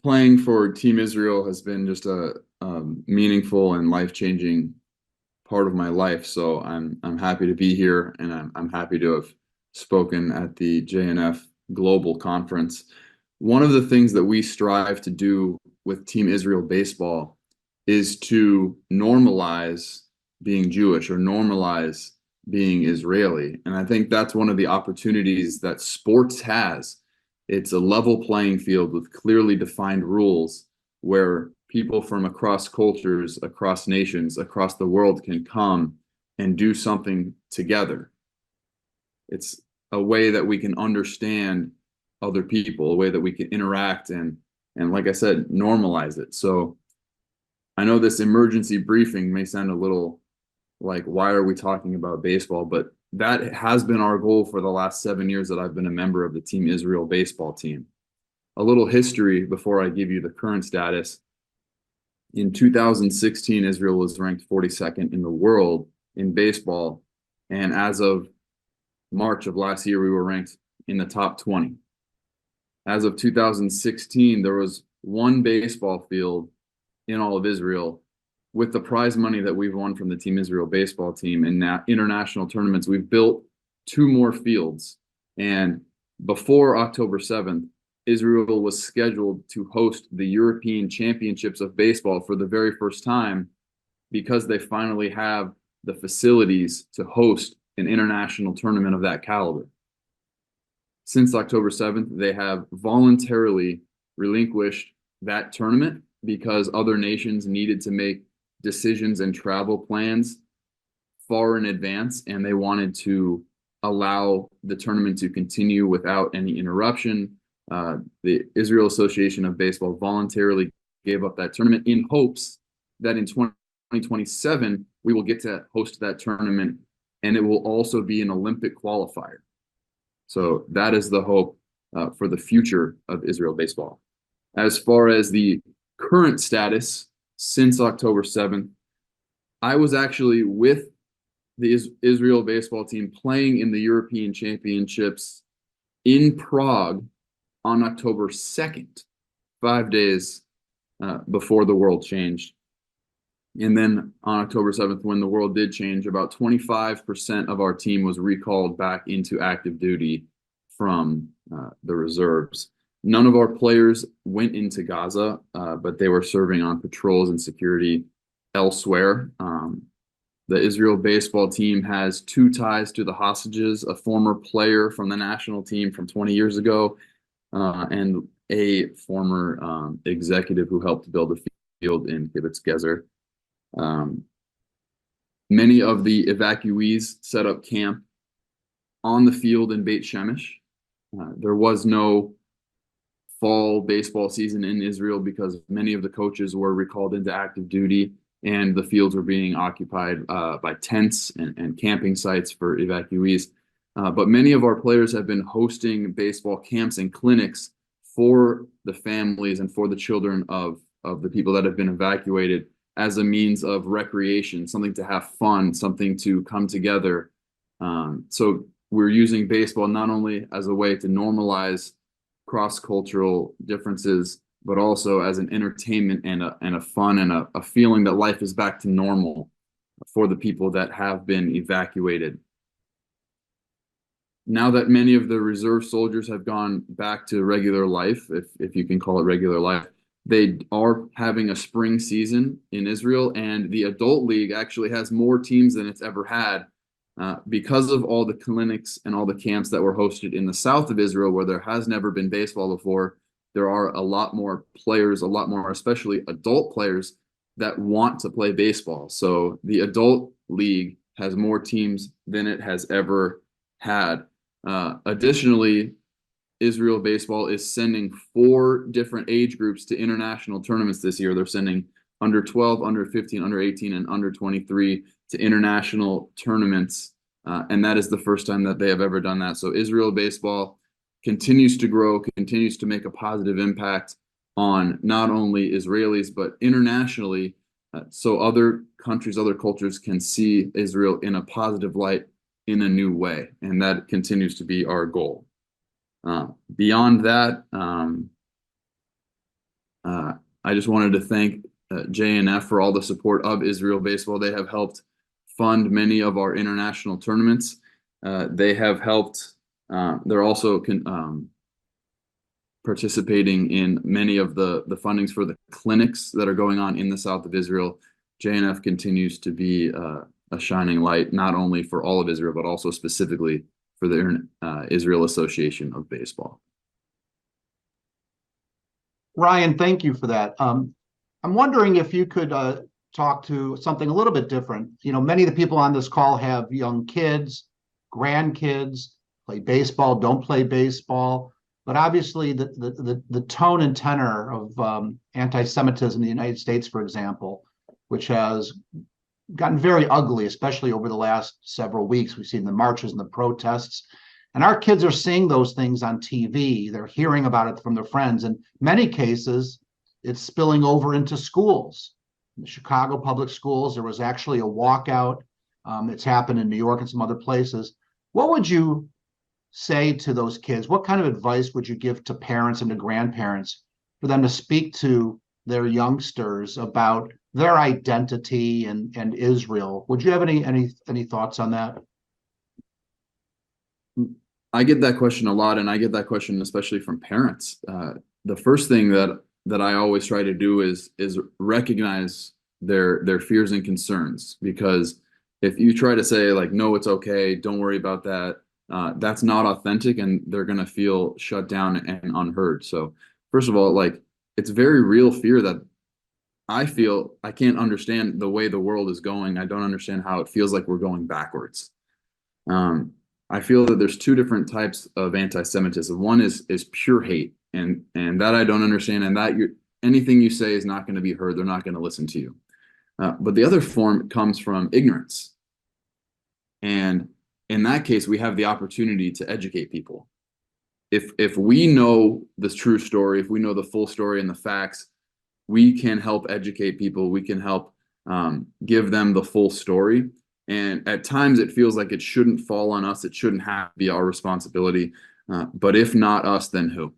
Playing for Team Israel has been just a meaningful and life-changing part of my life. So I'm happy to be here, and I'm happy to have spoken at the JNF Global Conference. One of the things that we strive to do with Team Israel baseball is to normalize being Jewish or normalize being Israeli. And I think that's one of the opportunities that sports has. It's a level playing field with clearly defined rules where people from across cultures, across nations, across the world can come and do something together. It's a way that we can understand other people, a way that we can interact and like I said, normalize it. So I know this emergency briefing may sound a little like, why are we talking about baseball? But that has been our goal for the last 7 years that I've been a member of the Team Israel baseball team. A little history before I give you the current status. In 2016, Israel was ranked 42nd in the world in baseball. And as of March of last year, we were ranked in the top 20. As of 2016, there was one baseball field in all of Israel. With the prize money that we've won from the Team Israel baseball team and international tournaments, we've built two more fields. And before October 7th, Israel was scheduled to host the European Championships of baseball for the very first time because they finally have the facilities to host an international tournament of that caliber. Since October 7th, they have voluntarily relinquished that tournament because other nations needed to make decisions and travel plans far in advance, and they wanted to allow the tournament to continue without any interruption. The Israel Association of Baseball voluntarily gave up that tournament in hopes that in 2027 we will get to host that tournament, and it will also be an Olympic qualifier. So that is the hope for the future of Israel baseball. As far as the current status since October 7th, I was actually with the Israel baseball team playing in the European Championships in Prague on October 2nd, 5 days before the world changed. And then on October 7th, when the world did change, about 25% of our team was recalled back into active duty from the reserves. None of our players went into Gaza, but they were serving on patrols and security elsewhere. The Israel baseball team has two ties to the hostages, a former player from the national team from 20 years ago, and a former executive who helped build the field in Kibbutz Gezer. Many of the evacuees set up camp on the field in Beit Shemesh. There was no fall baseball season in Israel because many of the coaches were recalled into active duty, and the fields were being occupied by tents and camping sites for evacuees. But many of our players have been hosting baseball camps and clinics for the families and for the children of the people that have been evacuated as a means of recreation, something to have fun, something to come together. So we're using baseball not only as a way to normalize cross-cultural differences, but also as an entertainment and a fun and a feeling that life is back to normal for the people that have been evacuated. Now that many of the reserve soldiers have gone back to regular life, if you can call it regular life, they are having a spring season in Israel, and the adult league actually has more teams than it's ever had because of all the clinics and all the camps that were hosted in the south of Israel, where there has never been baseball before. There are a lot more players, a lot more, especially adult players, that want to play baseball. So the adult league has more teams than it has ever had. Additionally, Israel baseball is sending 4 different age groups to international tournaments this year. They're sending under 12, under 15, under 18, and under 23 to international tournaments. And that is the first time that they have ever done that. So Israel baseball continues to grow, continues to make a positive impact on not only Israelis, but internationally. So other countries, other cultures can see Israel in a positive light in a new way. And that continues to be our goal. Beyond that, I just wanted to thank JNF for all the support of Israel baseball. They have helped fund many of our international tournaments. They have helped. They're also participating in many of the fundings for the clinics that are going on in the south of Israel. JNF continues to be a shining light, not only for all of Israel, but also specifically for the Israel Association of Baseball. Ryan, thank you for that. I'm wondering if you could talk to something a little bit different. You know, many of the people on this call have young kids, grandkids, play baseball, don't play baseball. But obviously, the tone and tenor of anti-Semitism in the United States, for example, which has gotten very ugly, especially over the last several weeks. We've seen the marches and the protests. And our kids are seeing those things on TV. They're hearing about it from their friends. In many cases, it's spilling over into schools. In the Chicago public schools, there was actually a walkout. It's happened in New York and some other places. What would you say to those kids? What kind of advice would you give to parents and to grandparents for them to speak to their youngsters about their identity and Israel? Would you have any thoughts on that? I get that question a lot, and I get that question especially from parents. The first thing that I always try to do is recognize their fears and concerns, because if you try to say like, no, it's okay, don't worry about that, that's not authentic, and they're going to feel shut down and unheard. So first of all, like, it's very real fear that I feel. I can't understand the way the world is going. I don't understand how it feels like we're going backwards. I feel that there's two different types of anti-Semitism. One is pure hate, and that I don't understand, and that anything you say is not going to be heard. They're not going to listen to you. But the other form comes from ignorance, and in that case, we have the opportunity to educate people. If we know the true story, if we know the full story and the facts, we can help educate people. We can help give them the full story. And at times it feels like it shouldn't fall on us. It shouldn't have to be our responsibility. But if not us, then who?